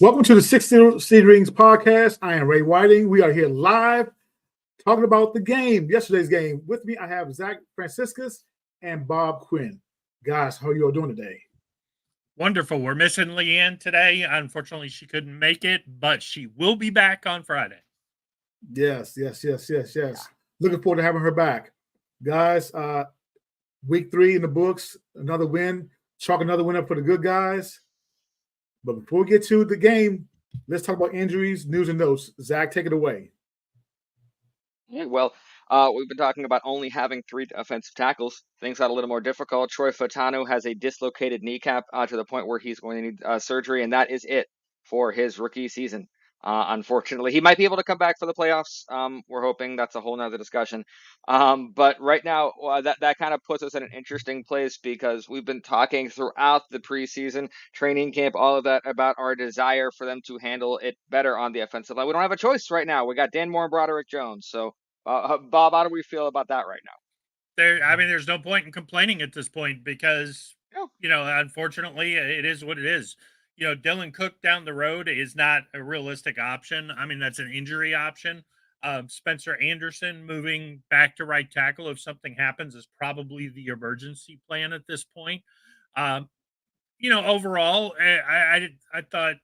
Welcome to the 60 Seed Rings podcast. I am Ray Whiting. We are here live talking about the game, yesterday's game. With me, I have Zach Franciscus and Bob Quinn. Guys, how are you all doing today? Wonderful. We're missing Leanne today. Unfortunately, she couldn't make it, but she will be back on Friday. Yes. Looking forward to having her back. Guys, week 3 in the books, another win. Chalk another win up for the good guys. But before we get to the game, let's talk about injuries, news, and notes. Zach, take it away. Yeah, well, we've been talking about only having 3 offensive tackles. Things got a little more difficult. Troy Fatanu has a dislocated kneecap to the point where he's going to need surgery, and that is it for his rookie season. Unfortunately, he might be able to come back for the playoffs. We're hoping that's a whole nother discussion. But right now, that kind of puts us in an interesting place because we've been talking throughout the preseason, training camp, all of that about our desire for them to handle it better on the offensive line. We don't have a choice right now. We got Dan Moore and Broderick Jones. So, Bob, how do we feel about that right now? There's no point in complaining at this point because, unfortunately, it is what it is. Dylan Cook down the road is not a realistic option. I mean, that's an injury option. Spencer Anderson moving back to right tackle if something happens is probably the emergency plan at this point. Overall, I thought,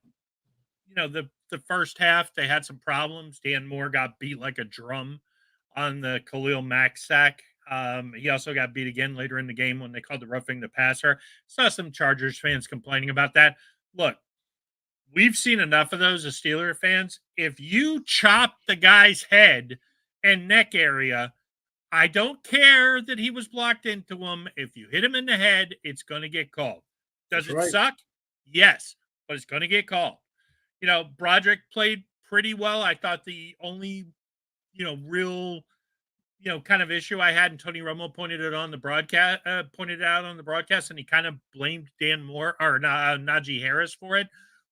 the first half they had some problems. Dan Moore got beat like a drum on the Khalil Mack sack. He also got beat again later in the game when they called the roughing the passer. Saw some Chargers fans complaining about that. Look, we've seen enough of those as Steeler fans. If you chop the guy's head and neck area, I don't care that he was blocked into him. If you hit him in the head, it's going to get called. Does it suck? Yes, but it's going to get called. Broderick played pretty well. I thought the only, real, kind of issue I had, and Tony Romo pointed it on the broadcast, and he kind of blamed Dan Moore or Najee Harris for it,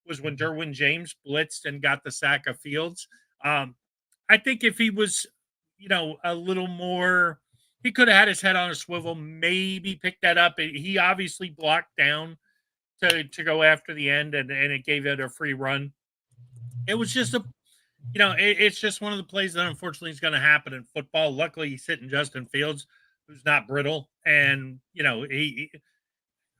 was when Derwin James blitzed and got the sack of Fields. I think if he was, a little more, he could have had his head on a swivel, maybe picked that up. He obviously blocked down to go after the end, and it gave it a free run. It was just it's just one of the plays that unfortunately is going to happen in football. Luckily, he's sitting Justin Fields, who's not brittle, and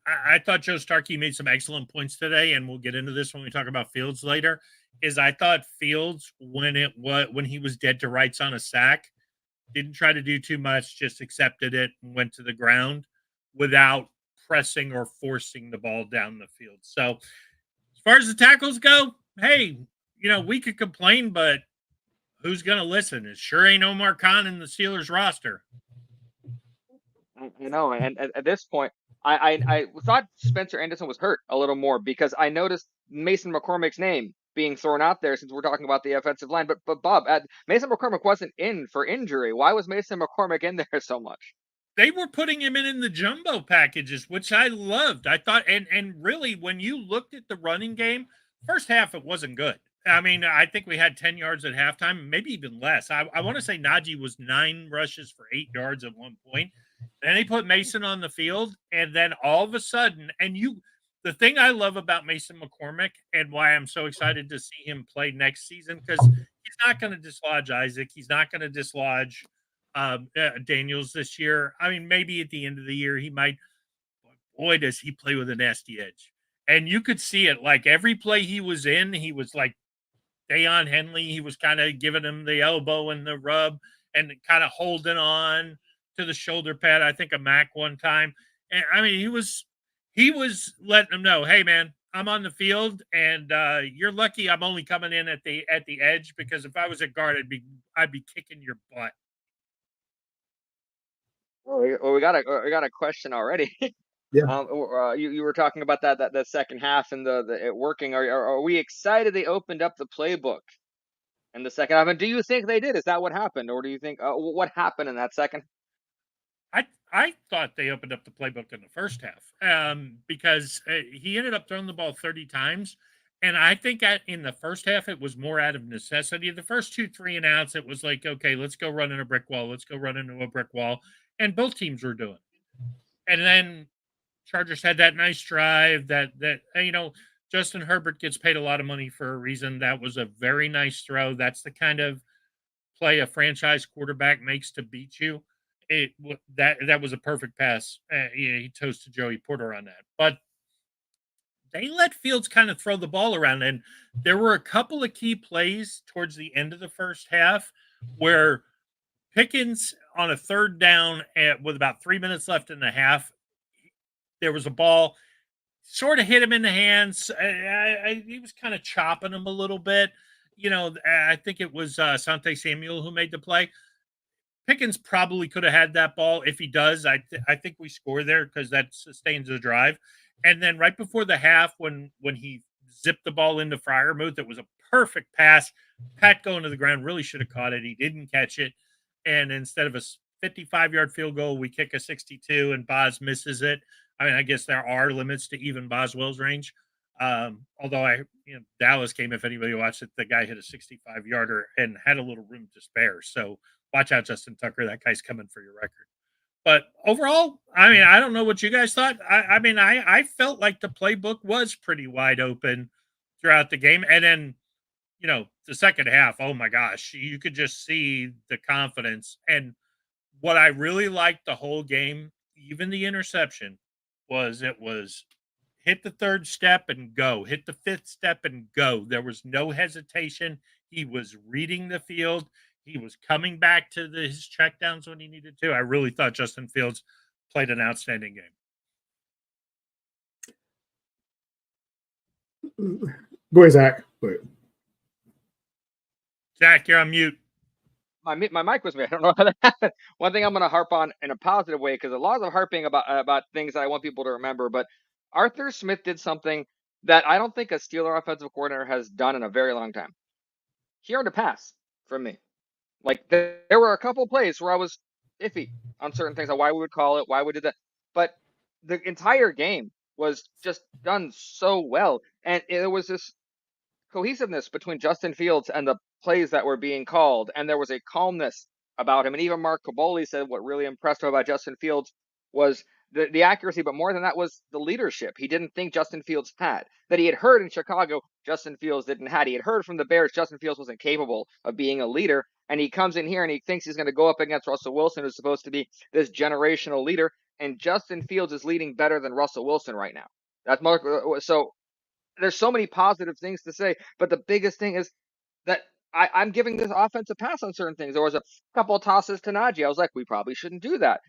I thought Joe Starkey made some excellent points today, and we'll get into this when we talk about Fields later. I thought Fields, when he was dead to rights on a sack, didn't try to do too much, just accepted it and went to the ground without pressing or forcing the ball down the field. So, as far as the tackles go, hey, we could complain, but who's going to listen? It sure ain't Omar Khan in the Steelers roster. And at this point, I thought Spencer Anderson was hurt a little more because I noticed Mason McCormick's name being thrown out there since we're talking about the offensive line. But Bob, Mason McCormick wasn't in for injury. Why was Mason McCormick in there so much? They were putting him in the jumbo packages, which I loved. I thought, and really, when you looked at the running game, first half, it wasn't good. I mean, I think we had 10 yards at halftime, maybe even less. I want to say Najee was 9 rushes for 8 yards at one point. Then they put Mason on the field, and then all of a sudden, the thing I love about Mason McCormick and why I'm so excited to see him play next season, because he's not going to dislodge Isaac. He's not going to dislodge Daniels this year. I mean, maybe at the end of the year he might. Boy, does he play with a nasty edge. And you could see it. Like every play he was in, he was like Dayon Henley. He was kind of giving him the elbow and the rub and kind of holding on to the shoulder pad. I think a Mac one time. And I mean, he was letting him know, hey man, I'm on the field, and you're lucky I'm only coming in at the edge, because if I was a guard, I'd be kicking your butt. Well, we got a question already. Yeah. You were talking about that second half and the it working. Are we excited they opened up the playbook in the second half? And do you think they did? Is that what happened, or do you think what happened in that second? I thought they opened up the playbook in the first half because he ended up throwing the ball 30 times. And I think in the first half, it was more out of necessity. The first 2 3 and outs, it was like, okay, let's go run in a brick wall. Let's go run into a brick wall. And both teams were doing. And then Chargers had that nice drive that Justin Herbert gets paid a lot of money for a reason. That was a very nice throw. That's the kind of play a franchise quarterback makes to beat you. That was a perfect pass. He toasted Joey Porter on that. But they let Fields kind of throw the ball around, and there were a couple of key plays towards the end of the first half where Pickens on a third down with about 3 minutes left in the half, there was a ball sort of hit him in the hands. He was kind of chopping him a little bit. I think it was Sante Samuel who made the play. Pickens probably could have had that ball. If he does, I think we score there because that sustains the drive. And then right before the half, when he zipped the ball into Freiermuth, it was a perfect pass. Pat going to the ground really should have caught it. He didn't catch it. And instead of a 55-yard field goal, we kick a 62 and Boz misses it. I mean, I guess there are limits to even Boswell's range. Although Dallas game, if anybody watched it, the guy hit a 65-yarder and had a little room to spare. So watch out, Justin Tucker. That guy's coming for your record. But overall, I mean, I don't know what you guys thought. I felt like the playbook was pretty wide open throughout the game. And then, the second half, oh my gosh, you could just see the confidence. And what I really liked the whole game, even the interception, was it was hit the third step and go, hit the fifth step and go. There was no hesitation. He was reading the field. He was coming back to his checkdowns when he needed to. I really thought Justin Fields played an outstanding game. Go ahead, Zach. Go ahead. Zach, you're on mute. My mic was muted. I don't know how that happened. One thing I'm going to harp on in a positive way, because a lot of harping about things that I want people to remember, but Arthur Smith did something that I don't think a Steeler offensive coordinator has done in a very long time. He earned a pass from me. Like, there were a couple plays where I was iffy on certain things, on why we would call it, why we did that. But the entire game was just done so well. And there was this cohesiveness between Justin Fields and the plays that were being called. And there was a calmness about him. And even Mark Caboli said what really impressed him about Justin Fields was the accuracy, but more than that was the leadership. He didn't think Justin Fields had. That he had heard in Chicago, Justin Fields didn't have. He had heard from the Bears, Justin Fields wasn't capable of being a leader. And he comes in here and he thinks he's going to go up against Russell Wilson, who's supposed to be this generational leader. And Justin Fields is leading better than Russell Wilson right now. That's Mark. So there's so many positive things to say, but the biggest thing is that I'm giving this offense a pass on certain things. There was a couple of tosses to Najee. I was like, we probably shouldn't do that.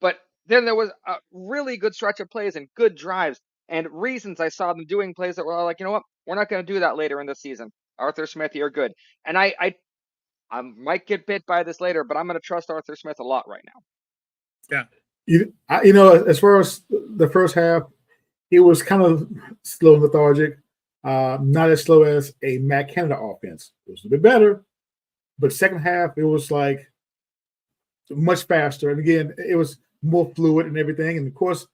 But then there was a really good stretch of plays and good drives and reasons I saw them doing plays that were like, you know what? We're not going to do that later in the season. Arthur Smith, you're good. And I might get bit by this later, but I'm going to trust Arthur Smith a lot right now. Yeah. As far as the first half, it was kind of slow and lethargic. Not as slow as a Matt Canada offense. It was a bit better, but second half, it was like much faster. And again, it was more fluid and everything. And of course,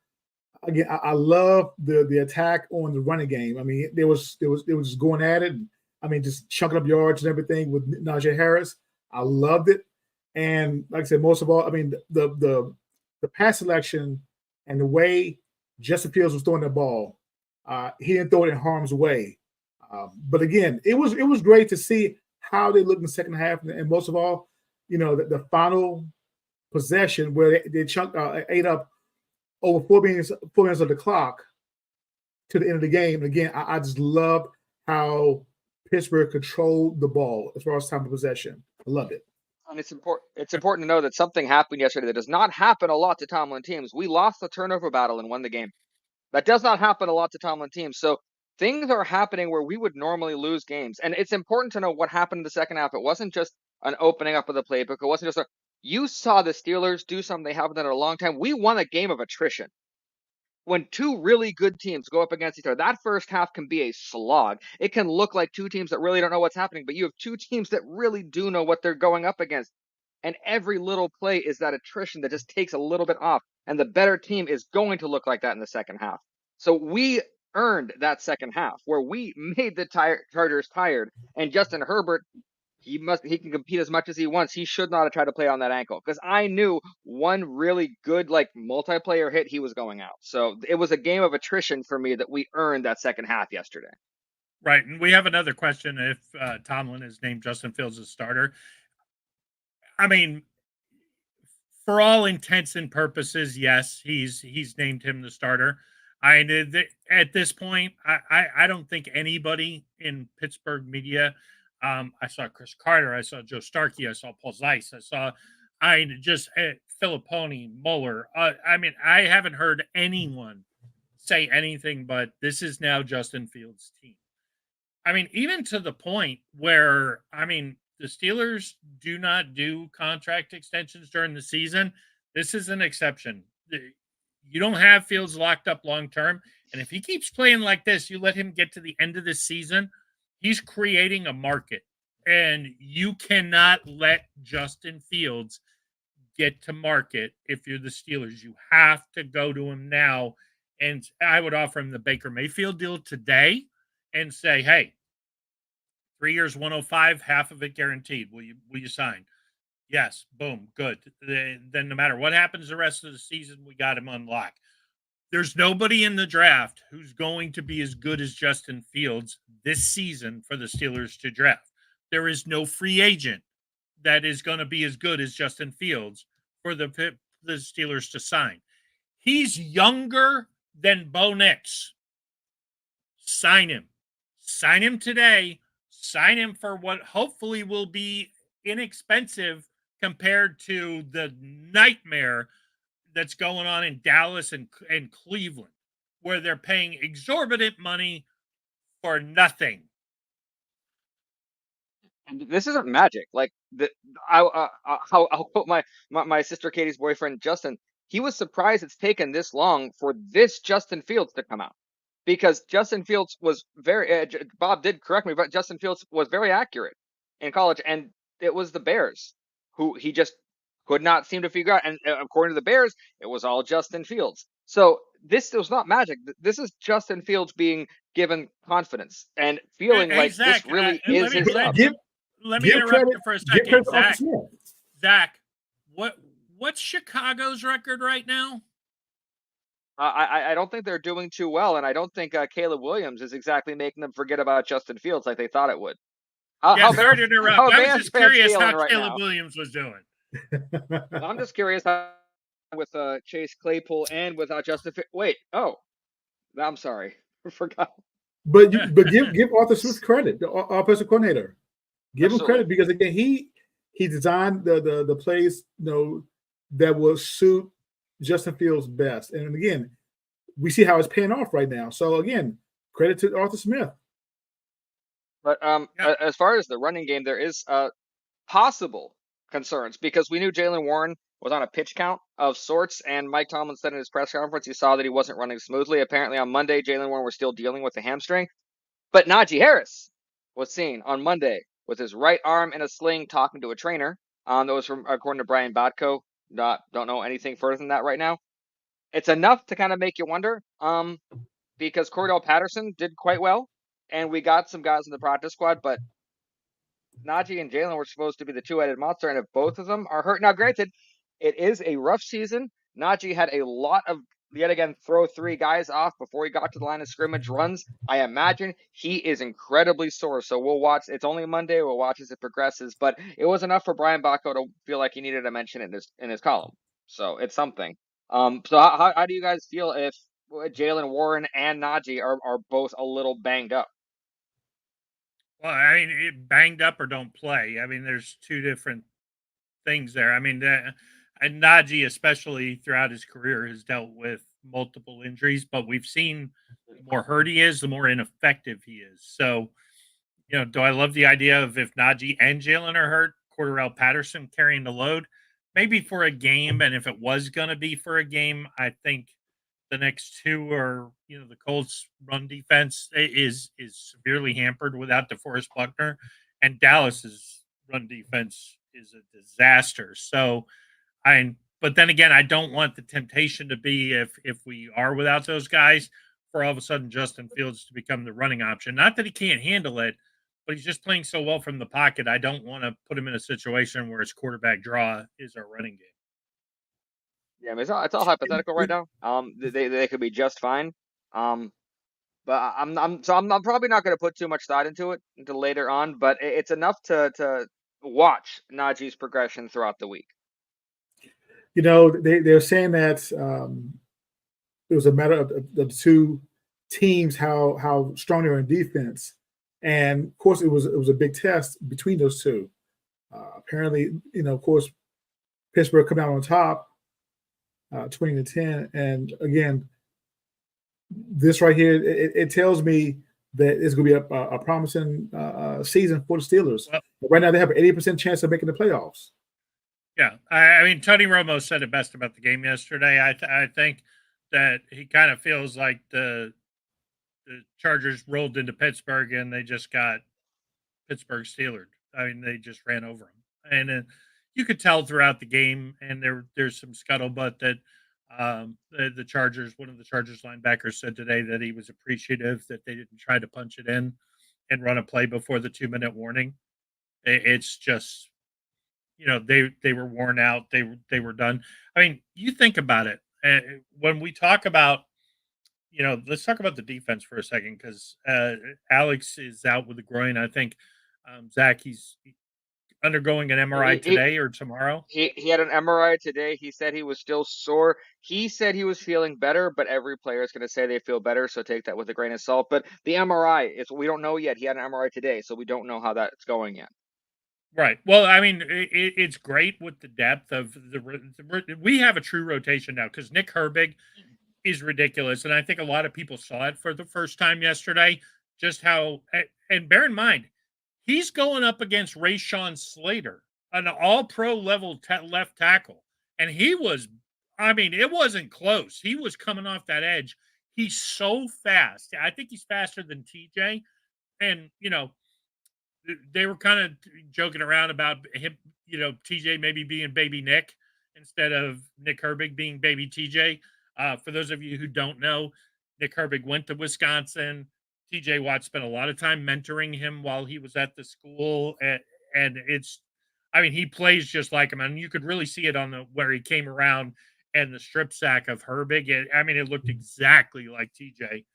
again, I love the attack on the running game. I mean, they was just going at it. I mean, just chunking up yards and everything with Najee Harris. I loved it. And like I said, most of all, I mean, the pass selection and the way Justin Fields was throwing the ball, he didn't throw it in harm's way. But again, it was great to see how they looked in the second half, and most of all, the final possession where they ate up over 4 minutes of the clock to the end of the game. And again, I just love how Pittsburgh controlled the ball as far as time of possession. I loved it. And it's important to know that something happened yesterday that does not happen a lot to Tomlin teams. We lost the turnover battle and won the game. That does not happen a lot to Tomlin teams. So things are happening where we would normally lose games. And it's important to know what happened in the second half. It wasn't just an opening up of the playbook. It wasn't just you saw the Steelers do something they haven't done in a long time. We won a game of attrition. When two really good teams go up against each other, that first half can be a slog. It can look like two teams that really don't know what's happening, but you have two teams that really do know what they're going up against. And every little play is that attrition that just takes a little bit off. And the better team is going to look like that in the second half. So we earned that second half where we made the Chargers tired. And Justin Herbert, he can compete as much as he wants. He should not have tried to play on that ankle, because I knew one really good like multiplayer hit, he was going out. So it was a game of attrition for me that we earned that second half yesterday. Right, and we have another question if Tomlin has named Justin Fields as starter. I mean, for all intents and purposes, yes, he's named him the starter. At this point, I don't think anybody in Pittsburgh media. I saw Chris Carter, I saw Joe Starkey, I saw Paul Zeiss, I just Filipponi, Mueller. I mean, I haven't heard anyone say anything but this is now Justin Fields' team. I mean, even to the point where, I mean, the Steelers do not do contract extensions during the season. This is an exception. You don't have Fields locked up long term. And if he keeps playing like this, you let him get to the end of the season, he's creating a market. And you cannot let Justin Fields get to market if you're the Steelers. You have to go to him now. And I would offer him the Baker Mayfield deal today and say, hey, 3 years, 105, half of it guaranteed. Will you sign? Yes. Boom. Good. Then no matter what happens the rest of the season, we got him on lock. There's nobody in the draft who's going to be as good as Justin Fields this season for the Steelers to draft. There is no free agent that is going to be as good as Justin Fields for the Steelers to sign. He's younger than Bo Nix. Sign him. Sign him today. Sign him for what hopefully will be inexpensive compared to the nightmare that's going on in Dallas and Cleveland, where they're paying exorbitant money for nothing. And this isn't magic. Like I'll quote my sister Katie's boyfriend Justin. He was surprised it's taken this long for this Justin Fields to come out, because Justin Fields was very. Bob did correct me, but Justin Fields was very accurate in college, and it was the Bears who he just could not seem to figure out. And according to the Bears, it was all Justin Fields. So this was not magic. This is Justin Fields being given confidence and feeling like Zach, this really is his job. Let me interrupt you for a second, Zach. Zach, what's Chicago's record right now? I don't think they're doing too well, and I don't think Caleb Williams is exactly making them forget about Justin Fields like they thought it would. Sorry to interrupt. I was just curious how right Caleb now. Williams was doing. I'm just curious how with Chase Claypool and with Justin. Wait, I'm sorry, I forgot. But give Arthur Smith credit, the offensive coordinator. Give him credit, because again he designed the plays that will suit Justin Fields best. And again, we see how it's paying off right now. So again, credit to Arthur Smith. But as far as the running game, there is possible concerns, because we knew Jaylen Warren was on a pitch count of sorts, and Mike Tomlin said in his press conference he saw that he wasn't running smoothly. Apparently on Monday, Jaylen Warren was still dealing with the hamstring. But Najee Harris was seen on Monday with his right arm in a sling talking to a trainer. That was from, according to Brian Batko. Don't know anything further than that right now. It's enough to kind of make you wonder, because Cordell Patterson did quite well, and we got some guys in the practice squad, but Najee and Jaylen were supposed to be the two-headed monster, and if both of them are hurt, now granted, it is a rough season. Najee had a lot of, yet again, throw three guys off before he got to the line of scrimmage runs. I imagine he is incredibly sore, so we'll watch. It's only Monday. We'll watch as it progresses, but it was enough for Brian Bacco to feel like he needed to mention it in his column. So it's something. So how do you guys feel if Jaylen Warren and Najee are both a little banged up? Well, I mean, banged up or don't play. I mean, there's two different things there. I mean, and Najee, especially throughout his career, has dealt with multiple injuries, but we've seen the more hurt he is, the more ineffective he is. So, do I love the idea of if Najee and Jaylen are hurt, Cordell Patterson carrying the load? Maybe for a game, and if it was going to be for a game, I think the next two are, the Colts' run defense is severely hampered without DeForest Buckner, and Dallas's run defense is a disaster. So, but then again, I don't want the temptation to be if we are without those guys for all of a sudden Justin Fields to become the running option. Not that he can't handle it, but he's just playing so well from the pocket. I don't want to put him in a situation where his quarterback draw is our running game. Yeah, I mean, it's all hypothetical right now. They could be just fine. But I'm probably not going to put too much thought into it until later on. But it's enough to watch Najee's progression throughout the week. You know, they're saying that it was a matter of the two teams how strong they were in defense, and of course it was a big test between those two. Apparently, you know, of course, Pittsburgh come out on top, 20-10, and again, this right here it tells me that it's going to be a promising season for the Steelers. Well, but right now, they have an 80% chance of making the playoffs. Yeah, I mean, Tony Romo said it best about the game yesterday. I think that he kind of feels like the Chargers rolled into Pittsburgh and they just got Pittsburgh Steelered. I mean, they just ran over them, and you could tell throughout the game. And there's some scuttlebutt that the Chargers, one of the Chargers linebackers said today that he was appreciative that they didn't try to punch it in and run a play before the 2-minute warning. It's just, you know, they were worn out. They were done. I mean, you think about it. When we talk about, you know, let's talk about the defense for a second because Alex is out with a groin. I think Zach, he's undergoing an MRI today or tomorrow. He had an MRI today. He said he was still sore. He said he was feeling better, but every player is going to say they feel better, so take that with a grain of salt. But the MRI is we don't know yet. He had an MRI today, so we don't know how that's going yet. Right. Well, I mean, it's great with the depth of we have a true rotation now because Nick Herbig is ridiculous, and I think a lot of people saw it for the first time yesterday. Just how, and bear in mind, he's going up against Rashawn Slater, an All-Pro level left tackle, and he was, I mean, it wasn't close. He was coming off that edge. He's so fast. I think he's faster than TJ, and you know. They were kind of joking around about him, you know, TJ maybe being baby Nick instead of Nick Herbig being baby TJ. For those of you who don't know, Nick Herbig went to Wisconsin. TJ Watt spent a lot of time mentoring him while he was at the school. And it's, I mean, he plays just like him. And you could really see it on the where he came around and the strip sack of Herbig. I mean, it looked exactly like TJ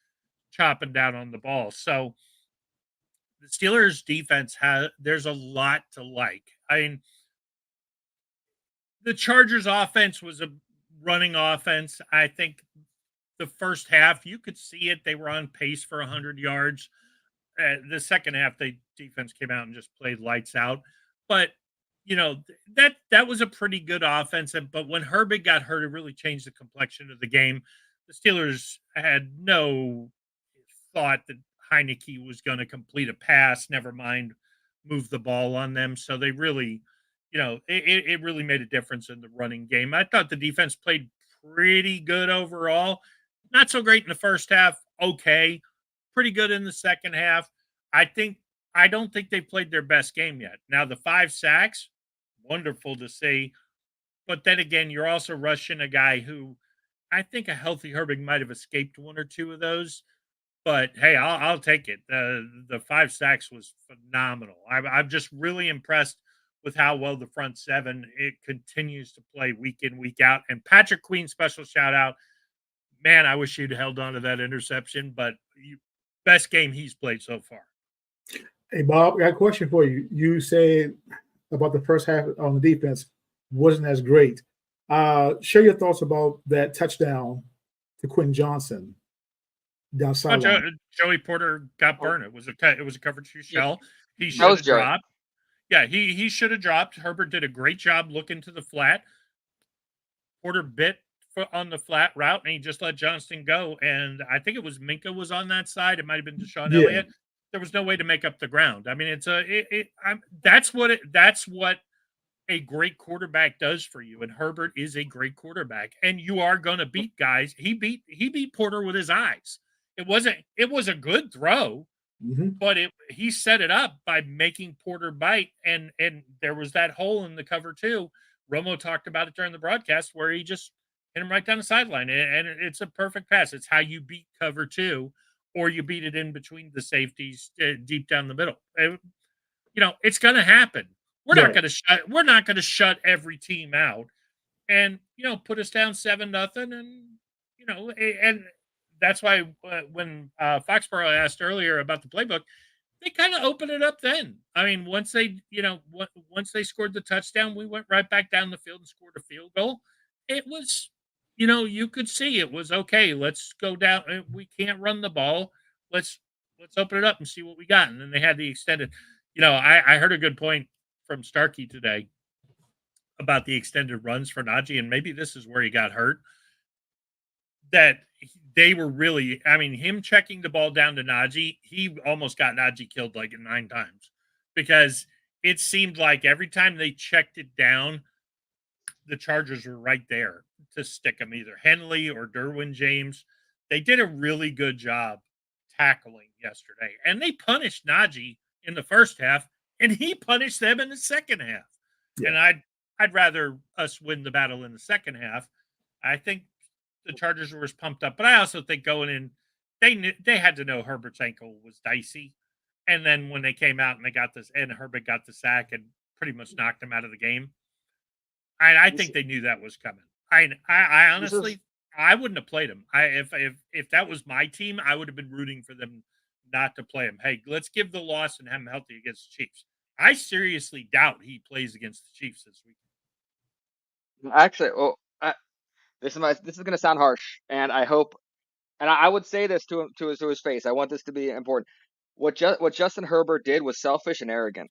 chopping down on the ball. So, the Steelers defense there's a lot to like. I mean, the Chargers offense was a running offense. I think the first half, you could see it. They were on pace for 100 yards. The second half, the defense came out and just played lights out. But, you know, that was a pretty good offense. But when Herbig got hurt, it really changed the complexion of the game. The Steelers had no thought that Heineke was going to complete a pass, never mind move the ball on them. So they really, you know, it really made a difference in the running game. I thought the defense played pretty good overall. Not so great in the first half. Okay. Pretty good in the second half. I don't think they played their best game yet. Now, the 5 sacks, wonderful to see. But then again, you're also rushing a guy who I think a healthy Herbig might have escaped 1 or 2 of those. But hey, I'll take it. The 5 sacks was phenomenal. I'm just really impressed with how well the front seven it continues to play week in, week out. And Patrick Queen, special shout out. Man, I wish he'd held on to that interception, but best game he's played so far. Hey Bob, I got a question for you. You said about the first half on the defense wasn't as great. Share your thoughts about that touchdown to Quentin Johnson. Joey Porter got burned. It was a cover 2 shell. He should have dropped. Yeah, he should have dropped. Herbert did a great job looking to the flat. Porter bit on the flat route, and he just let Johnston go. And I think it was Minka was on that side. It might have been Deshaun Elliott. There was no way to make up the ground. I mean, that's what a great quarterback does for you. And Herbert is a great quarterback, and you are going to beat guys. He beat Porter with his eyes. It was a good throw, but he set it up by making Porter bite, and there was that hole in the cover 2. Romo talked about it during the broadcast where he just hit him right down the sideline, and it's a perfect pass. It's how you beat cover 2 or you beat it in between the safeties deep down the middle. It's going to happen. We're not going to shut every team out and put us down 7-0, and that's why when Foxborough asked earlier about the playbook, they kind of opened it up then. I mean, once they scored the touchdown, we went right back down the field and scored a field goal. It was, you could see it was okay. Let's go down. We can't run the ball. Let's open it up and see what we got. And then they had the extended. I heard a good point from Starkey today about the extended runs for Najee, and maybe this is where he got hurt. That they were really, him checking the ball down to Najee, he almost got Najee killed like 9 times because it seemed like every time they checked it down, the Chargers were right there to stick him, either Henley or Derwin James. They did a really good job tackling yesterday, and they punished Najee in the first half, and he punished them in the second half. Yeah. And I'd rather us win the battle in the second half. I think the Chargers were as pumped up, but I also think going in, they had to know Herbert's ankle was dicey, and then when they came out and they got this, and Herbert got the sack and pretty much knocked him out of the game. I think they knew that was coming. I honestly, I wouldn't have played him. If that was my team, I would have been rooting for them not to play him. Hey, let's give the loss and have him healthy against the Chiefs. I seriously doubt he plays against the Chiefs this week. Actually, this is going to sound harsh, and I hope, and I would say this to his face. I want this to be important. What Justin Herbert did was selfish and arrogant.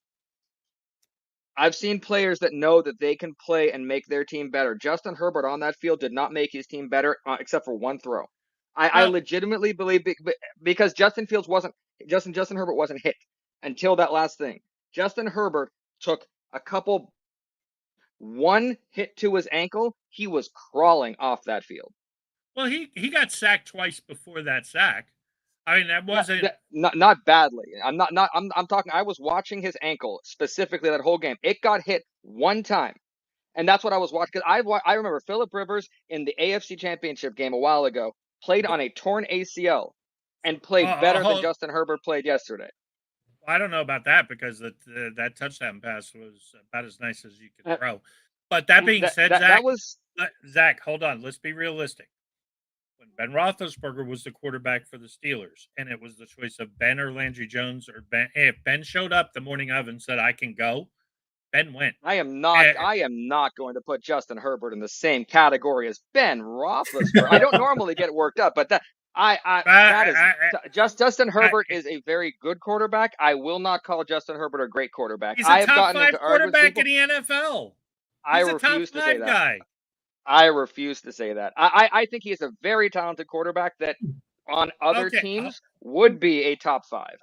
I've seen players that know that they can play and make their team better. Justin Herbert on that field did not make his team better except for one throw. I legitimately believe because Justin Herbert wasn't hit until that last thing. Justin Herbert took one hit to his ankle. He was crawling off that field. Well, he got sacked twice before that sack. That wasn't not badly. I'm talking. I was watching his ankle specifically that whole game. It got hit one time, and that's what I was watching. Because I remember Phillip Rivers in the AFC Championship game a while ago played on a torn ACL and played better than Justin Herbert played yesterday. I don't know about that because that touchdown pass was about as nice as you could throw. But that being said, Zach, hold on. Let's be realistic. When Ben Roethlisberger was the quarterback for the Steelers, and it was the choice of Ben or Landry Jones or Ben. If Ben showed up the morning of and said, "I can go," Ben went. I am not going to put Justin Herbert in the same category as Ben Roethlisberger. I don't normally get worked up, but Justin Herbert is a very good quarterback. I will not call Justin Herbert a great quarterback. He's a top 5 quarterback in the NFL. I refuse to say that. Guy. I refuse to say that. I think he is a very talented quarterback that on other teams would be a top 5.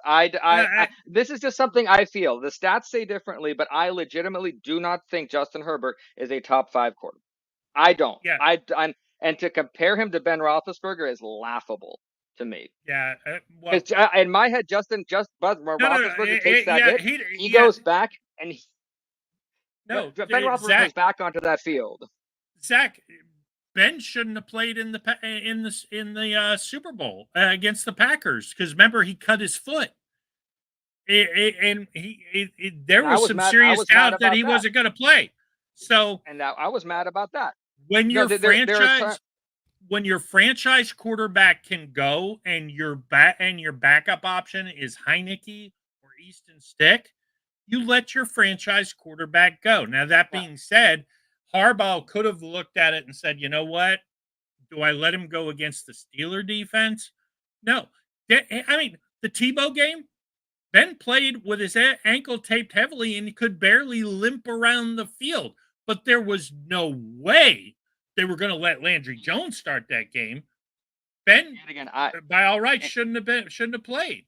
This is just something I feel. The stats say differently, but I legitimately do not think Justin Herbert is a top 5 quarterback. I don't. Yeah. And to compare him to Ben Roethlisberger is laughable to me. Yeah. In my head, Roethlisberger takes that hit. He goes back and Ben Roethlisberger goes back onto that field. Zach, Ben shouldn't have played in the Super Bowl against the Packers because remember he cut his foot, and there was some serious doubt that he wasn't going to play. So, and I was mad about that. When your franchise quarterback can go and your backup option is Heineke or Easton Stick, you let your franchise quarterback go. Now that being said, Harbaugh could have looked at it and said, you know what? Do I let him go against the Steeler defense? No. The Tebow game, Ben played with his ankle taped heavily and he could barely limp around the field. But there was no way they were going to let Landry Jones start that game. Ben, by all rights, shouldn't have played.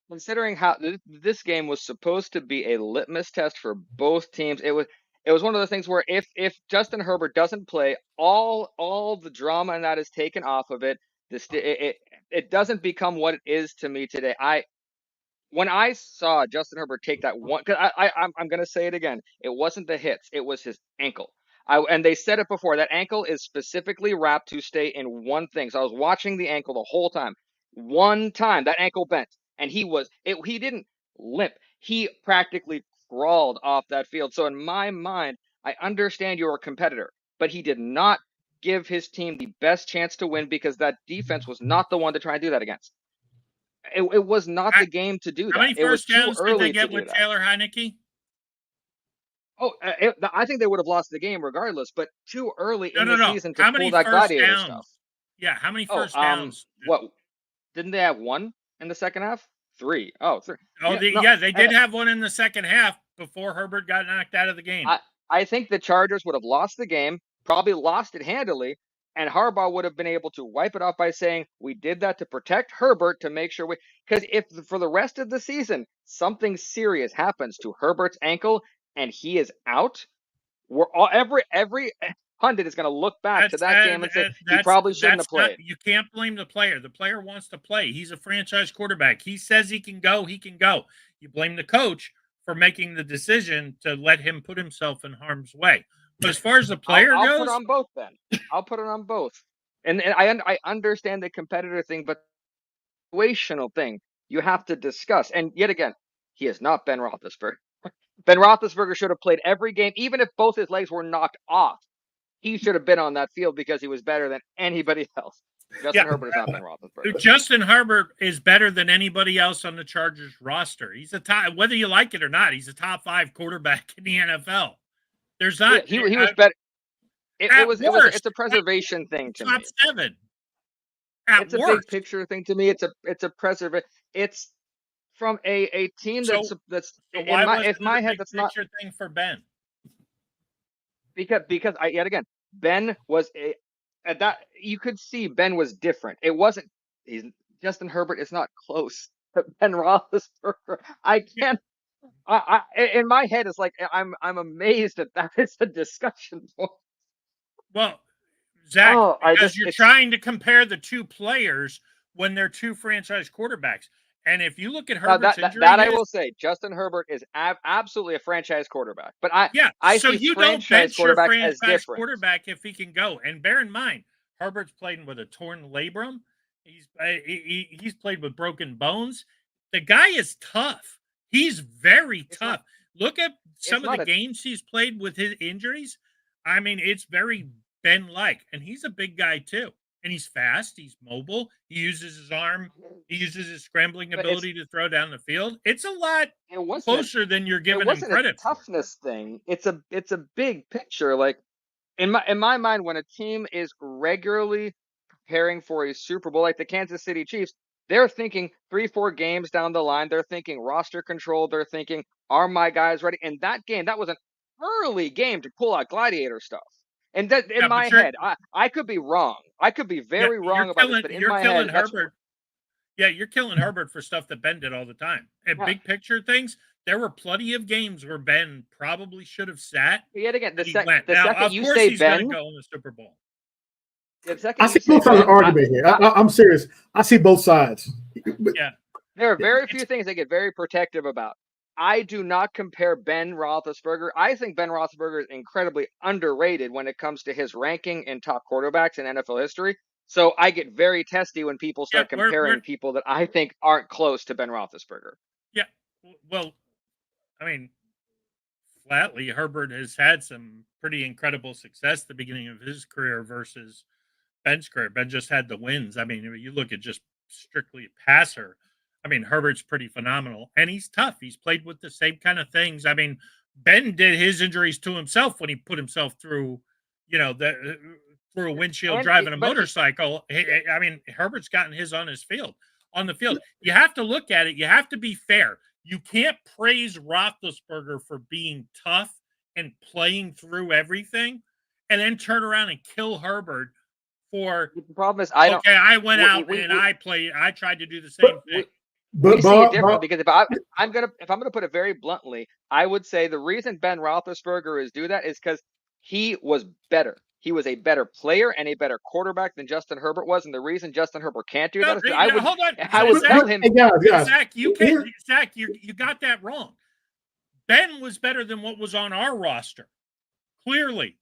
Considering how this game was supposed to be a litmus test for both teams, it was one of the things where if Justin Herbert doesn't play, all the drama and that is taken off of it. It doesn't become what it is to me today. When I saw Justin Herbert take that one, because I'm going to say it again, it wasn't the hits, it was his ankle. And they said it before, that ankle is specifically wrapped to stay in one thing. So I was watching the ankle the whole time. one time that ankle bent, and he didn't limp. He practically crawled off that field. So in my mind, I understand you're a competitor, but he did not give his team the best chance to win because that defense was not the one to try and do that against. It was not the game to do How that. many It was first too downs did they early to get do with that. Taylor Heineke? Oh, I think they would have lost the game regardless, but too early in the No. season to How pull many that first gladiator stuff. downs? Yeah, how many Oh, first downs? what? Didn't they have one in the second half? Three. Oh, three. Oh, Yeah, they did have one in the second half before Herbert got knocked out of the game. I think the Chargers would have lost the game, probably lost it handily, and Harbaugh would have been able to wipe it off by saying, we did that to protect Herbert to make sure because if for the rest of the season, something serious happens to Herbert's ankle and he is out, every pundit is going to look back to that game and say he probably shouldn't have played. You can't blame the player. The player wants to play. He's a franchise quarterback. He says he can go. He can go. You blame the coach for making the decision to let him put himself in harm's way. But as far as the player goes, I'll put it on both then. I'll put it on both. And I understand the competitor thing, but the situational thing you have to discuss. And yet again, he is not Ben Roethlisberger. Ben Roethlisberger should have played every game, even if both his legs were knocked off. He should have been on that field because he was better than anybody else. Justin Herbert is not Ben Roethlisberger. Justin Herbert is better than anybody else on the Chargers roster. He's a top, whether you like it or not, he's a top 5 quarterback in the NFL. There's not. He was better. It's a preservation thing to me. Top 7. It's a big picture thing to me. It's a preservation. It's from a team that's in my head that's not thing for Ben. Because yet again, Ben was that you could see Ben was different. It wasn't. Justin Herbert is not close to Ben Roethlisberger. I can't. In my head, it's like I'm amazed that is a discussion point. Well, Zach, because you're trying to compare the two players when they're two franchise quarterbacks. And if you look at Herbert's injury, I will say Justin Herbert is absolutely a franchise quarterback. But I so see you franchise don't bench your quarterback as different. quarterback if he can go. And bear in mind, Herbert's played with a torn labrum. He's played with broken bones. The guy is tough. He's very tough. Look at some of the games he's played with his injuries. I mean, it's very Ben-like, and he's a big guy too. And he's fast. He's mobile. He uses his arm. He uses his scrambling ability to throw down the field. It's a lot closer than you're giving him credit. It wasn't a toughness thing. It's a big picture. Like in my mind, when a team is regularly preparing for a Super Bowl, like the Kansas City Chiefs, they're thinking 3-4 games down the line. They're thinking roster control. They're thinking, are my guys ready? And that game, that was an early game to pull out gladiator stuff. And that in my head, I could be wrong. I could be very wrong about this, but in my head, Herbert. You're killing Herbert for stuff that Ben did all the time. And big picture things, there were plenty of games where Ben probably should have sat. Yet again, the second you say Ben, go in the Super Bowl. I see both sides of the argument here. I'm serious. I see both sides. Yeah. There are very few things they get very protective about. I do not compare Ben Roethlisberger. I think Ben Roethlisberger is incredibly underrated when it comes to his ranking in top quarterbacks in NFL history. So I get very testy when people start comparing people that I think aren't close to Ben Roethlisberger. Yeah. Well, I mean, flatly, Herbert has had some pretty incredible success at the beginning of his career versus Ben's career. Ben just had the wins. I mean, you look at just strictly passer. I mean, Herbert's pretty phenomenal, and he's tough. He's played with the same kind of things. I mean, Ben did his injuries to himself when he put himself through, through a windshield driving a motorcycle. I mean, Herbert's gotten his on the field. You have to look at it. You have to be fair. You can't praise Roethlisberger for being tough and playing through everything, and then turn around and kill Herbert for. The problem is, I went out and I tried to do the same thing. We see it different because if I'm gonna put it very bluntly, I would say the reason Ben Roethlisberger is do that is because he was better. He was a better player and a better quarterback than Justin Herbert was, and the reason Justin Herbert can't do that is I would tell him, Zach, you got that wrong. Ben was better than what was on our roster. Clearly,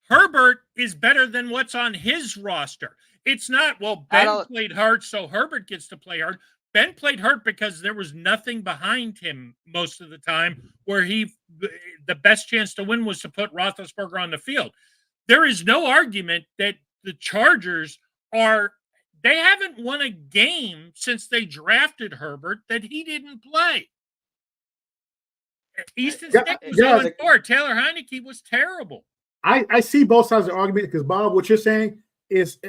Herbert is better than what's on his roster. It's not, well, Ben played hurt, so Herbert gets to play hurt. Ben played hurt because there was nothing behind him most of the time where the best chance to win was to put Roethlisberger on the field. There is no argument that the Chargers they haven't won a game since they drafted Herbert that he didn't play. Easton Stick was 0-4. Taylor Heineke was terrible. I see both sides of the argument because, Bob, what you're saying is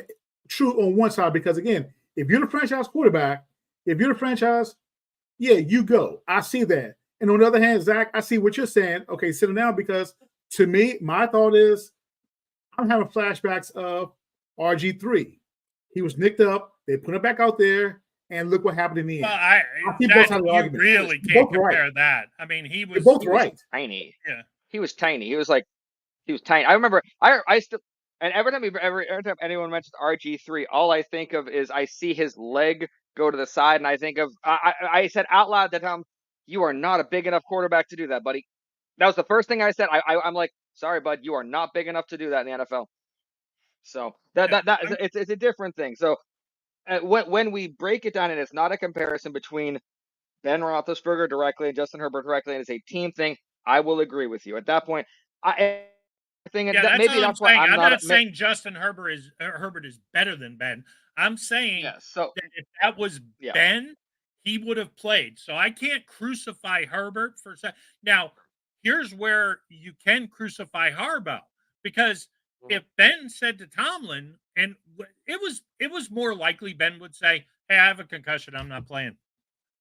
true on one side because, again, if you're the franchise quarterback, yeah, you go. I see that. And on the other hand, Zach, I see what you're saying. Okay, sit down because to me, my thought is I'm having flashbacks of RG3. He was nicked up. They put him back out there, and look what happened in the end. Well, I see both sides of the argument. Really can't compare that. I mean, he was tiny. Yeah, he was tiny. He was tiny. I remember. I still. And every time anyone mentions RG3, all I think of is I see his leg go to the side, and I think of I said out loud that you are not a big enough quarterback to do that, buddy. That was the first thing I said. I'm like, sorry, bud, you are not big enough to do that in the NFL. So it's a different thing. So when we break it down, and it's not a comparison between Ben Roethlisberger directly and Justin Herbert directly, and it's a team thing, I will agree with you. At that point, that's why I'm not saying Justin Herbert is better than Ben. I'm saying that if that was Ben, he would have played. So I can't crucify Herbert for now. Here's where you can crucify Harbaugh because if Ben said to Tomlin, and it was more likely Ben would say, "Hey, I have a concussion. I'm not playing."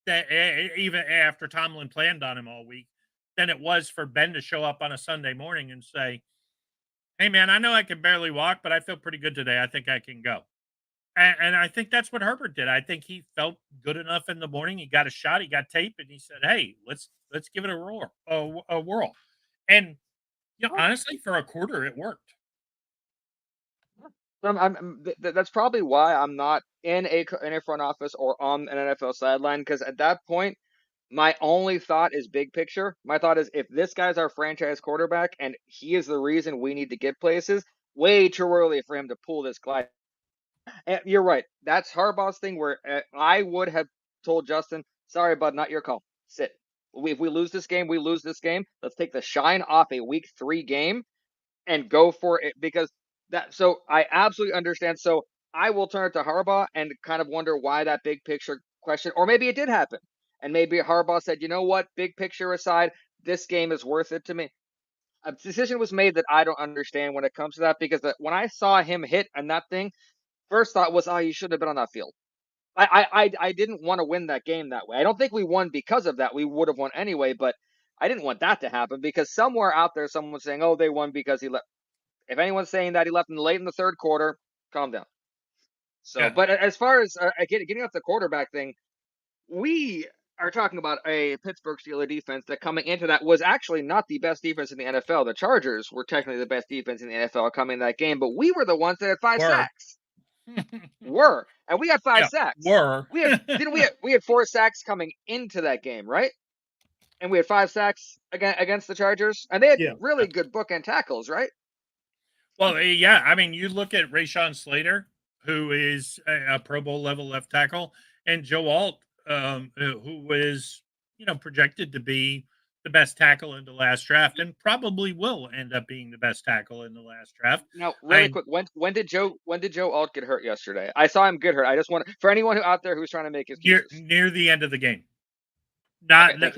That even after Tomlin planned on him all week, than it was for Ben to show up on a Sunday morning and say, "Hey, man, I know I can barely walk, but I feel pretty good today. I think I can go." And I think that's what Herbert did. I think he felt good enough in the morning. He got a shot. He got tape, and he said, "Hey, let's give it a whirl." And honestly, for a quarter, it worked. That's probably why I'm not in a front office or on an NFL sideline, because at that point, my only thought is big picture. My thought is if this guy's our franchise quarterback and he is the reason we need to get places, way too early for him to pull this glide. And you're right. That's Harbaugh's thing where I would have told Justin, sorry, bud, not your call. Sit. If we lose this game, we lose this game. Let's take the shine off a week 3 game and go for it because so I absolutely understand. So I will turn it to Harbaugh and kind of wonder why that big picture question, or maybe it did happen. And maybe Harbaugh said, you know what, big picture aside, this game is worth it to me. A decision was made that I don't understand when it comes to that because when I saw him hit and that thing, first thought was, oh, you should have been on that field. I didn't want to win that game that way. I don't think we won because of that. We would have won anyway, but I didn't want that to happen because somewhere out there, someone's saying, oh, they won because he left. If anyone's saying that he left late in the third quarter, calm down. So, But as far as getting off the quarterback thing, we are talking about a Pittsburgh Steelers defense that coming into that was actually not the best defense in the NFL. The Chargers were technically the best defense in the NFL coming in that game, but we were the ones that had 5 sacks. And we had 5 sacks. We had 4 sacks coming into that game, right? And we had 5 sacks against the Chargers, and they had really good bookend tackles, right? Well, yeah. I mean, you look at Rashawn Slater, who is a Pro Bowl level left tackle, and Joe Alt, who was projected to be the best tackle in the last draft, and probably will end up being the best tackle in the last draft. Now, really quick, when did Joe Alt get hurt yesterday? I saw him get hurt. I just want for anyone out there who's trying to make excuses. Near the end of the game. Not when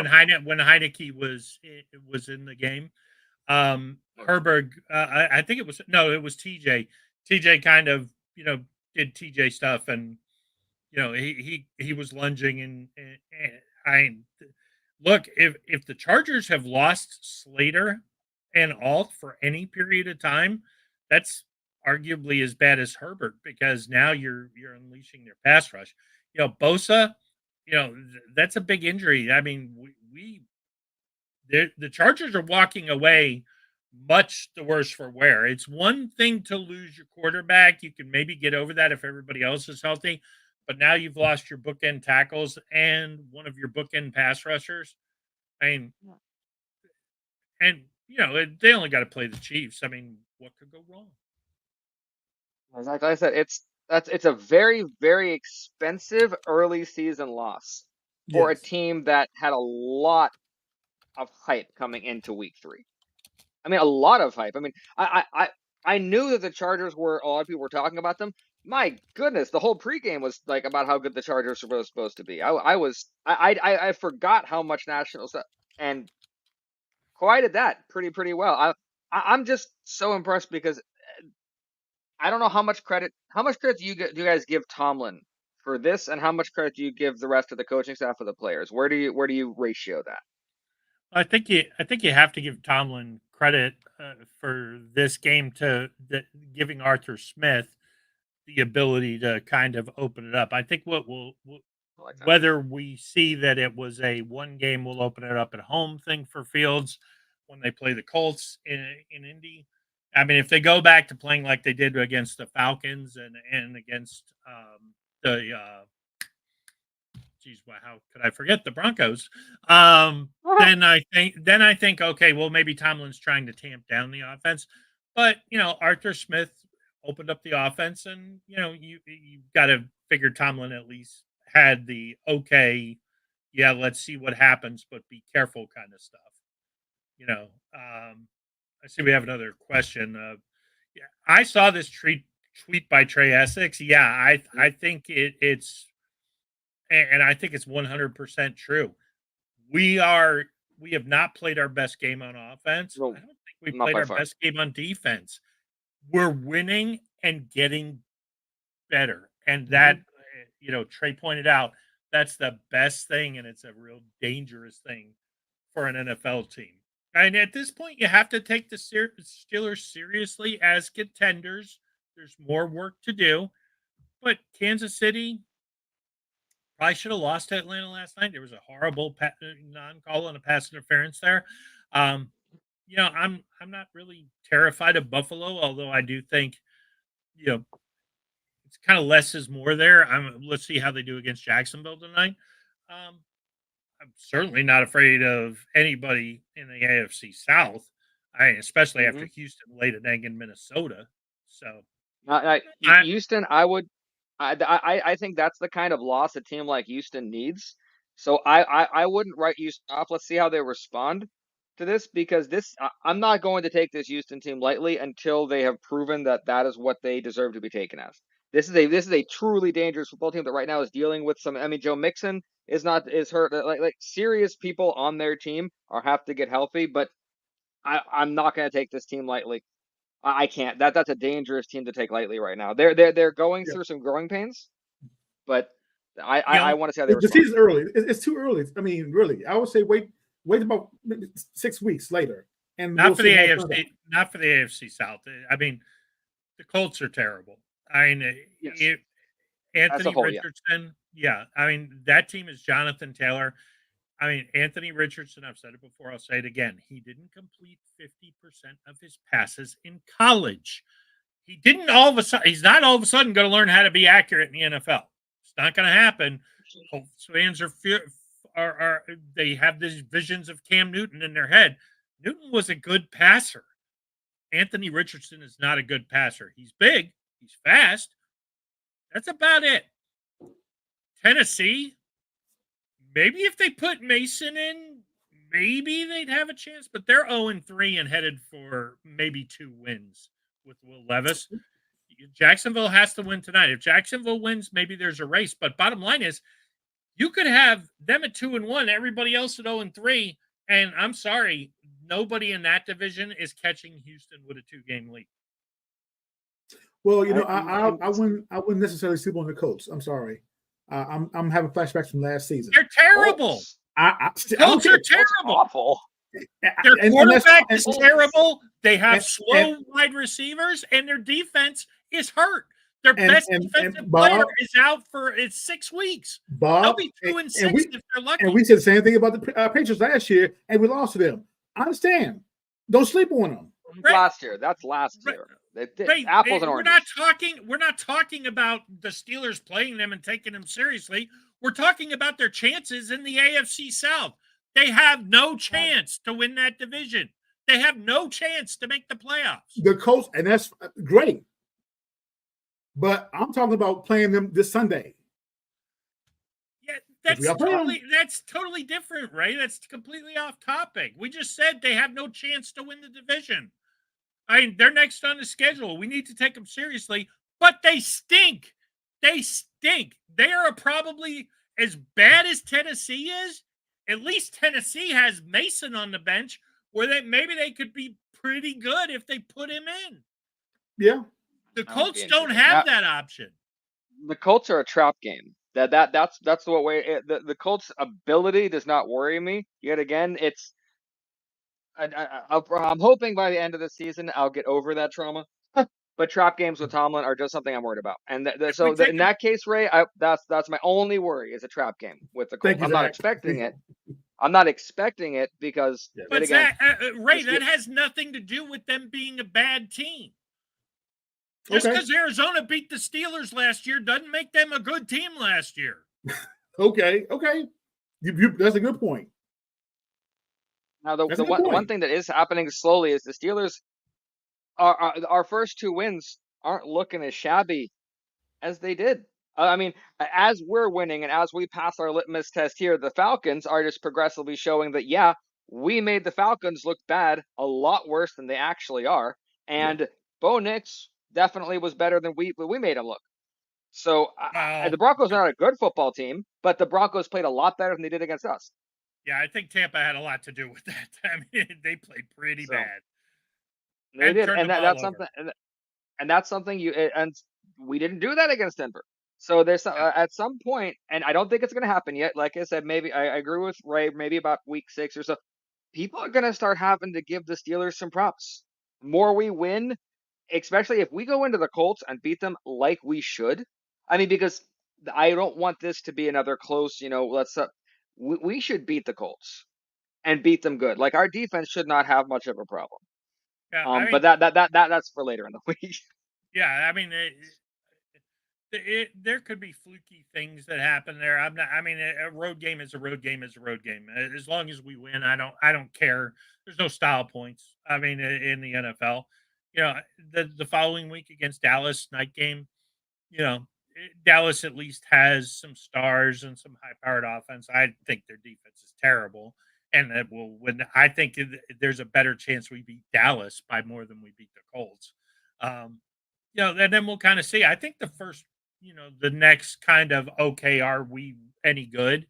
Heineke was in the game. Herberg, I think it was TJ. TJ kind of did TJ stuff, and he was lunging, and I look if the Chargers have lost Slater and Alt for any period of time, that's arguably as bad as Herbert because now you're unleashing their pass rush. Bosa, that's a big injury. I mean, the Chargers are walking away much the worse for wear. It's one thing to lose your quarterback. You can maybe get over that if everybody else is healthy, but now you've lost your bookend tackles and one of your bookend pass rushers. I mean, and they only got to play the Chiefs. I mean, what could go wrong? Like I said, it's a very, very expensive early season loss for a Yes. team that had a lot of hype coming into week 3. I mean, a lot of hype. I mean, I knew that the Chargers were, a lot of people were talking about them. My goodness, the whole pregame was like about how good the Chargers were supposed to be. I forgot how much national stuff, and quite at that, pretty well. I'm just so impressed because I don't know how much credit do you guys give Tomlin for this, and how much credit do you give the rest of the coaching staff of the players? Where do you ratio that? I think you have to give Tomlin credit for this game giving Arthur Smith the ability to kind of open it up. I think I like that. whether we see that it was a one game, we'll open it up at home thing for Fields when they play the Colts in Indy. I mean, if they go back to playing like they did against the Falcons and against the geez, well, how could I forget the Broncos? Then I think okay, well maybe Tomlin's trying to tamp down the offense, but Arthur Smith opened up the offense, and you got to figure Tomlin at least had the okay, yeah, let's see what happens, but be careful kind of stuff. I see we have another question. Yeah, I saw this tweet by Trey Essex. Yeah, I think it's and I think it's 100% true. We have not played our best game on offense. No, I don't think we not played by our far. best game on defense. We're winning and getting better. And that, Trey pointed out, that's the best thing, and it's a real dangerous thing for an NFL team. And at this point, you have to take the Steelers seriously as contenders. There's more work to do. But Kansas City probably should have lost to Atlanta last night. There was a horrible non-call and a pass interference there. I'm not really terrified of Buffalo, although I do think it's kind of less is more there. Let's see how they do against Jacksonville tonight. I'm certainly not afraid of anybody in the AFC South. Especially after Houston laid an egg in Minnesota. So Houston, I think that's the kind of loss a team like Houston needs. So I wouldn't write Houston off. Let's see how they respond to this, because I'm not going to take this Houston team lightly until they have proven that that is what they deserve to be taken as. This is a truly dangerous football team that right now is dealing with some. I mean, Joe Mixon is hurt. Like serious people on their team have to get healthy, but I'm not going to take this team lightly. I can't. That's a dangerous team to take lightly right now. They're going through some growing pains, but I want to see how they The respond. season's early. It's too early. I mean, really, I would say wait about 6 weeks later, and not for the see how it AFC, not for the AFC South. I mean, the Colts are terrible. I mean, Yes. As Anthony a whole, yeah. Richardson. Yeah, I mean that team is Jonathan Taylor. I mean, Anthony Richardson, I've said it before, I'll say it again. He didn't complete 50% of his passes in college. He's not all of a sudden going to learn how to be accurate in the NFL. It's not going to happen. Colts fans they have these visions of Cam Newton in their head. Newton was a good passer. Anthony Richardson is not a good passer. He's big. He's fast. That's about it. Tennessee, maybe if they put Mason in, maybe they'd have a chance, but they're 0-3 and headed for maybe 2 wins with Will Levis. Jacksonville has to win tonight. If Jacksonville wins, maybe there's a race. But bottom line is, you could have them at 2-1, everybody else at 0-3, and I'm sorry, nobody in that division is catching Houston with a 2-game lead. Well, I wouldn't necessarily sleep on the Colts. I'm sorry. I'm having flashbacks from last season. They're terrible. Colts are terrible. Awful. Their quarterback is terrible. They have slow wide receivers, and their defense is hurt. Their best defensive player is out for 6 weeks. They'll be 2-6 if they're lucky. And we said the same thing about the Patriots last year, and we lost to them. I understand. Don't sleep on them. Right. Last year. That's last year. Right. Apples and oranges. We're not talking about the Steelers playing them and taking them seriously. We're talking about their chances in the AFC South. They have no chance to win that division. They have no chance to make the playoffs. The Colts, and that's great. But I'm talking about playing them this Sunday. Yeah, that's totally different, right? That's completely off topic. We just said they have no chance to win the division. I mean, they're next on the schedule. We need to take them seriously, but they stink. They stink. They are probably as bad as Tennessee is. At least Tennessee has Mason on the bench, where maybe they could be pretty good if they put him in. Yeah. The Colts don't have that option. The Colts are a trap game. That's the way the Colts' ability does not worry me. Yet again, I'm hoping by the end of the season I'll get over that trauma. But trap games with Tomlin are just something I'm worried about. And in that case, Ray, that's my only worry is a trap game with the Colts. I'm not expecting it. I'm not expecting it because. Yeah. But again, Ray, that has nothing to do with them being a bad team. Just because Arizona beat the Steelers last year doesn't make them a good team last year. Okay. That's a good point. Now, the one thing that is happening slowly is the Steelers, our first two wins aren't looking as shabby as they did. I mean, as we're winning and as we pass our litmus test here, the Falcons are just progressively showing that, yeah, we made the Falcons look bad, a lot worse than they actually are. And Bo Nix definitely was better than we made him look. So the Broncos are not a good football team, but the Broncos played a lot better than they did against us. Yeah, I think Tampa had a lot to do with that. I mean, they played pretty bad. They did, and that's something. And that's something and we didn't do that against Denver. So there's at some point, and I don't think it's going to happen yet. Like I said, maybe I agree with Ray. Maybe about week 6 or so, people are going to start having to give the Steelers some props. The more we win, especially if we go into the Colts and beat them like we should. I mean, because I don't want this to be another close. We should beat the Colts and beat them good. Like our defense should not have much of a problem. Yeah, but that's for later in the week. Yeah, I mean, there could be fluky things that happen there. I mean, a road game is a road game is a road game. As long as we win, I don't care. There's no style points. I mean, in the NFL, the following week against Dallas, night game, Dallas at least has some stars and some high-powered offense. I think their defense is terrible, and that will win. I think there's a better chance we beat Dallas by more than we beat the Colts. And then we'll kind of see. I think the next kind of are we any good?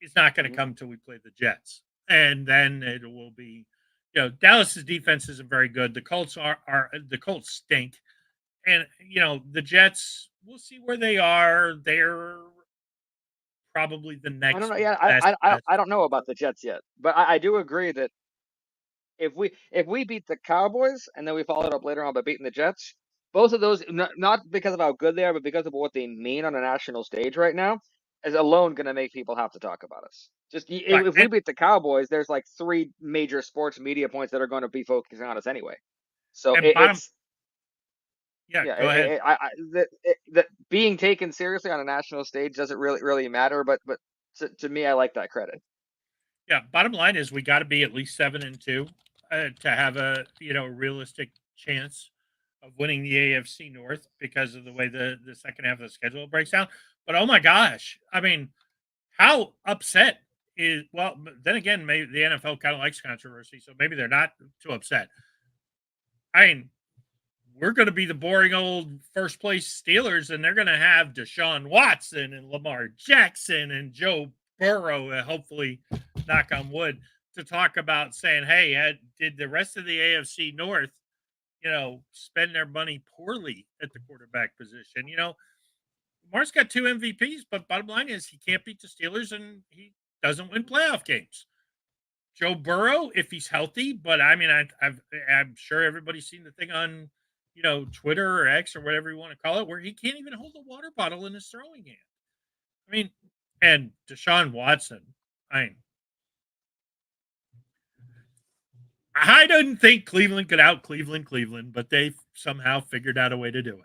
It's not going to come until we play the Jets, and then it will be. Dallas's defense isn't very good. The Colts the Colts stink. And, the Jets, we'll see where they are. They're probably the next. I don't know. Yeah, I don't know about the Jets yet, but I do agree that if we beat the Cowboys and then we followed up later on by beating the Jets, both of those, not because of how good they are, but because of what they mean on a national stage right now, is alone going to make people have to talk about us. If we beat the Cowboys, there's like 3 major sports media points that are going to be focusing on us anyway. So it's. Yeah, go ahead. That being taken seriously on a national stage doesn't really matter, but to me, I like that credit. Yeah, bottom line is we got to be at least 7-2 to have a realistic chance of winning the AFC North because of the way the second half of the schedule breaks down. But oh my gosh, I mean, how upset is then again, maybe the NFL kind of likes controversy, so maybe they're not too upset. I mean, we're going to be the boring old first place Steelers, and they're going to have Deshaun Watson and Lamar Jackson and Joe Burrow, hopefully, knock on wood, to talk about saying, hey, did the rest of the AFC North, spend their money poorly at the quarterback position? Lamar's got 2 MVPs, but bottom line is he can't beat the Steelers, and he doesn't win playoff games. Joe Burrow, if he's healthy, but I mean, I'm sure everybody's seen the thing on Twitter or X or whatever you want to call it, where he can't even hold a water bottle in his throwing hand. I mean, and Deshaun Watson, I didn't think Cleveland could out Cleveland, but they somehow figured out a way to do it.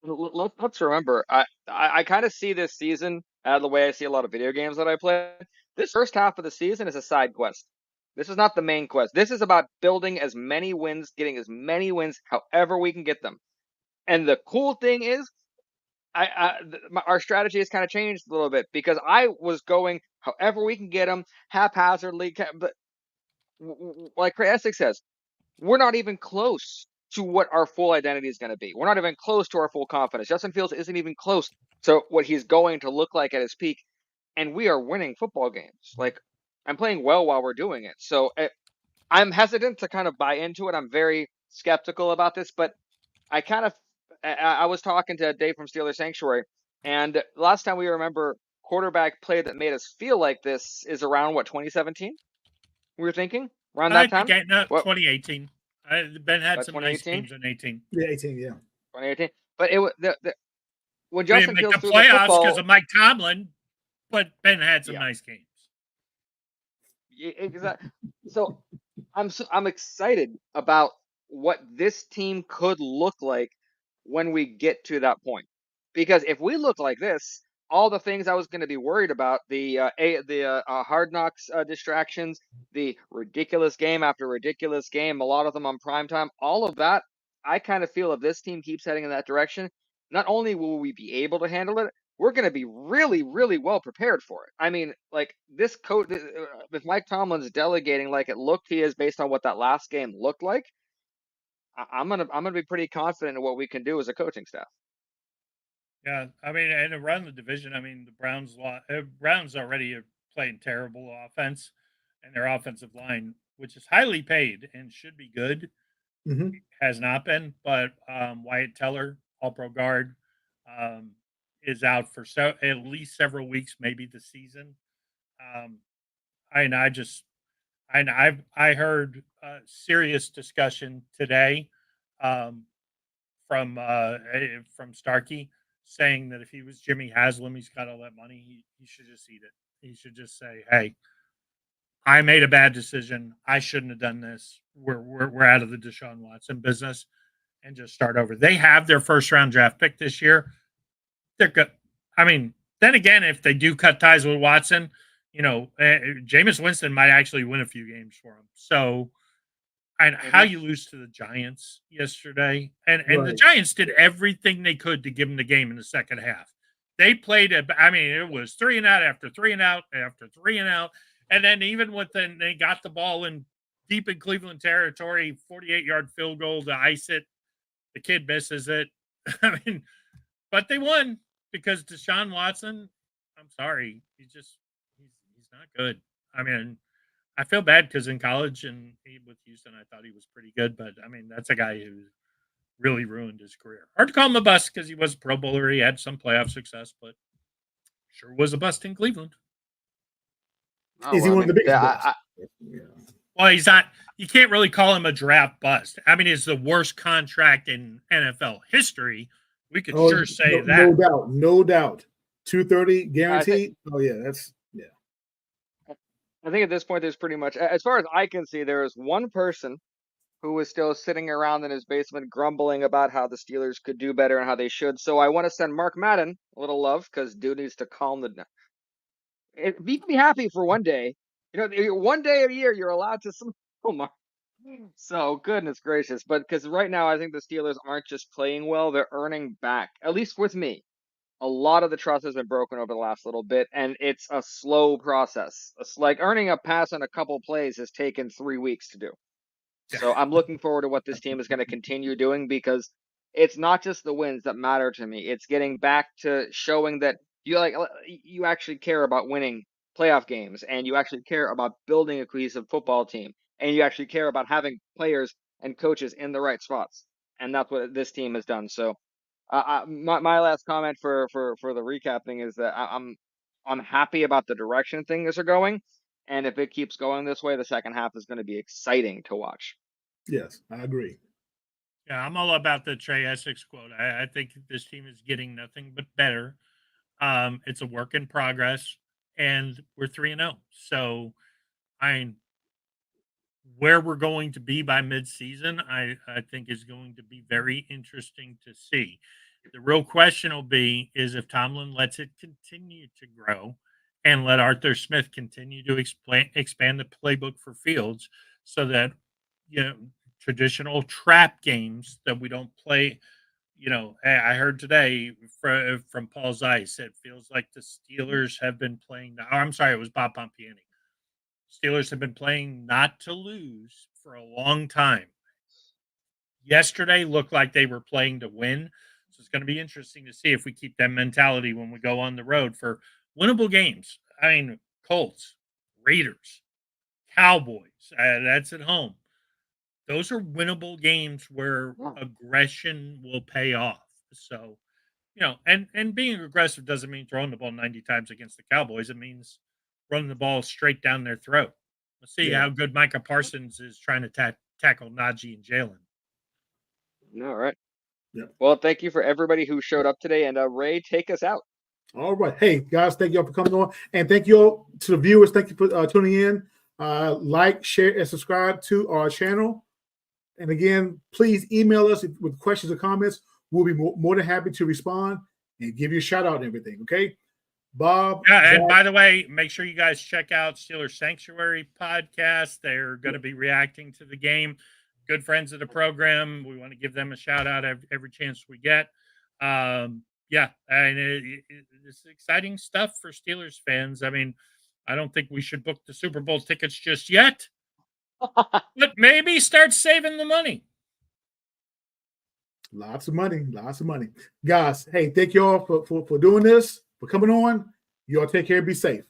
Let's remember, I kind of see this season the way I see a lot of video games that I play. This first half of the season is a side quest. This is not the main quest. This is about building as many wins, getting as many wins, however we can get them. And the cool thing is, our strategy has kind of changed a little bit because I was going however we can get them haphazardly, but like Krasik says, we're not even close to what our full identity is going to be. We're not even close to our full confidence. Justin Fields isn't even close to what he's going to look like at his peak, and we are winning football games. Like, I'm playing well while we're doing it. So I'm hesitant to kind of buy into it. I'm very skeptical about this, but I was talking to Dave from Steelers Sanctuary, and last time we remember quarterback play that made us feel like this is around, what, 2017? We were thinking around that time? No, What, 2018. Ben had some nice 2018? games in 18. Yeah, 18. Yeah. 2018. But it was when We didn't Justin make Fields the threw the playoffs football. because of Mike Tomlin, but Ben had some Yeah. nice games. Exactly. So I'm excited about what this team could look like when we get to that point. Because if we look like this, all the things I was going to be worried about, the Hard Knocks distractions, the ridiculous game after ridiculous game, a lot of them on primetime, all of that, I kind of feel if this team keeps heading in that direction, not only will we be able to handle it, we're going to be really, really well prepared for it. I mean, like, this coach, if Mike Tomlin's delegating like it looked he is based on what that last game looked like, I'm gonna be pretty confident in what we can do as a coaching staff. Yeah, I mean, and to run the division, I mean, the Browns already are playing terrible offense, and their offensive line, which is highly paid and should be good, has not been. But Wyatt Teller, All-Pro guard, is out for at least several weeks, maybe the season. I heard a serious discussion today from Starkey, saying that if he was Jimmy Haslam, he's got all that money, he should just eat it. He should just say, "Hey, I made a bad decision. I shouldn't have done this. We're out of the Deshaun Watson business," and just start over. They have their first round draft pick this year. They're good. I mean, then again, if they do cut ties with Watson, Jameis Winston might actually win a few games for him. So, and how you lose to the Giants yesterday, and the Giants did everything they could to give them the game in the second half. They played it was 3 and out after 3 and out after 3 and out, and then even then they got the ball in deep in Cleveland territory, 48-yard field goal to ice it. The kid misses it. I mean, but they won because Deshaun Watson, I'm sorry, he's not good. I mean, I feel bad because in college and with Houston, I thought he was pretty good. But, I mean, that's a guy who really ruined his career. Hard to call him a bust because he was a Pro Bowler. He had some playoff success, but sure was a bust in Cleveland. Is he one of the biggest busts? Well, he's not. You can't really call him a draft bust. I mean, it's the worst contract in NFL history. We could sure say that. No doubt. 230 guaranteed. That's. I think at this point, there's pretty much, as far as I can see, there is one person who is still sitting around in his basement grumbling about how the Steelers could do better and how they should. So I want to send Mark Madden a little love because dude needs to calm the. Be happy for one day. One day a year you're allowed to. Mark. So goodness gracious, but because right now I think the Steelers aren't just playing well; they're earning back. At least with me. A lot of the trust has been broken over the last little bit, and it's a slow process. It's like earning a pass on a couple plays has taken 3 weeks to do. So I'm looking forward to what this team is going to continue doing because it's not just the wins that matter to me. It's getting back to showing that you actually care about winning playoff games, and you actually care about building a cohesive football team, and you actually care about having players and coaches in the right spots. And that's what this team has done. So my last comment for the recap thing is that I'm happy about the direction things are going, and if it keeps going this way, the second half is going to be exciting to watch. Yes, I agree. Yeah, I'm all about the Trey Essex quote. I think this team is getting nothing but better. It's a work in progress, and we're 3-0. So, where we're going to be by midseason, I think is going to be very interesting to see. The real question will be is if Tomlin lets it continue to grow and let Arthur Smith continue to expand the playbook for Fields so that, traditional trap games that we don't play, I heard today from Paul Zeiss, it feels like the Steelers have been playing. Oh, I'm sorry, it was Bob Pompiani. Steelers have been playing not to lose for a long time. Yesterday looked like they were playing to win. So it's going to be interesting to see if we keep that mentality when we go on the road for winnable games. I mean, Colts, Raiders, Cowboys, that's at home. Those are winnable games where aggression will pay off. So, and being aggressive doesn't mean throwing the ball 90 times against the Cowboys. It means running the ball straight down their throat. Let's see how good Micah Parsons is trying to tackle Najee and Jalen. All right. Yeah. Well, thank you for everybody who showed up today. And Ray, take us out. All right. Hey, guys, thank you all for coming on. And thank you all to the viewers. Thank you for tuning in. Like, share, and subscribe to our channel. And again, please email us with questions or comments. We'll be more than happy to respond and give you a shout out and everything. Okay, Bob. Yeah, and by the way, make sure you guys check out Steelers Sanctuary podcast. They're going to be reacting to the game. Good friends of the program. We want to give them a shout out every chance we get. And it's exciting stuff for Steelers fans. I mean, I don't think we should book the Super Bowl tickets just yet, but maybe start saving the money. Lots of money. Guys, hey, thank you all for doing this, for coming on. You all take care and be safe.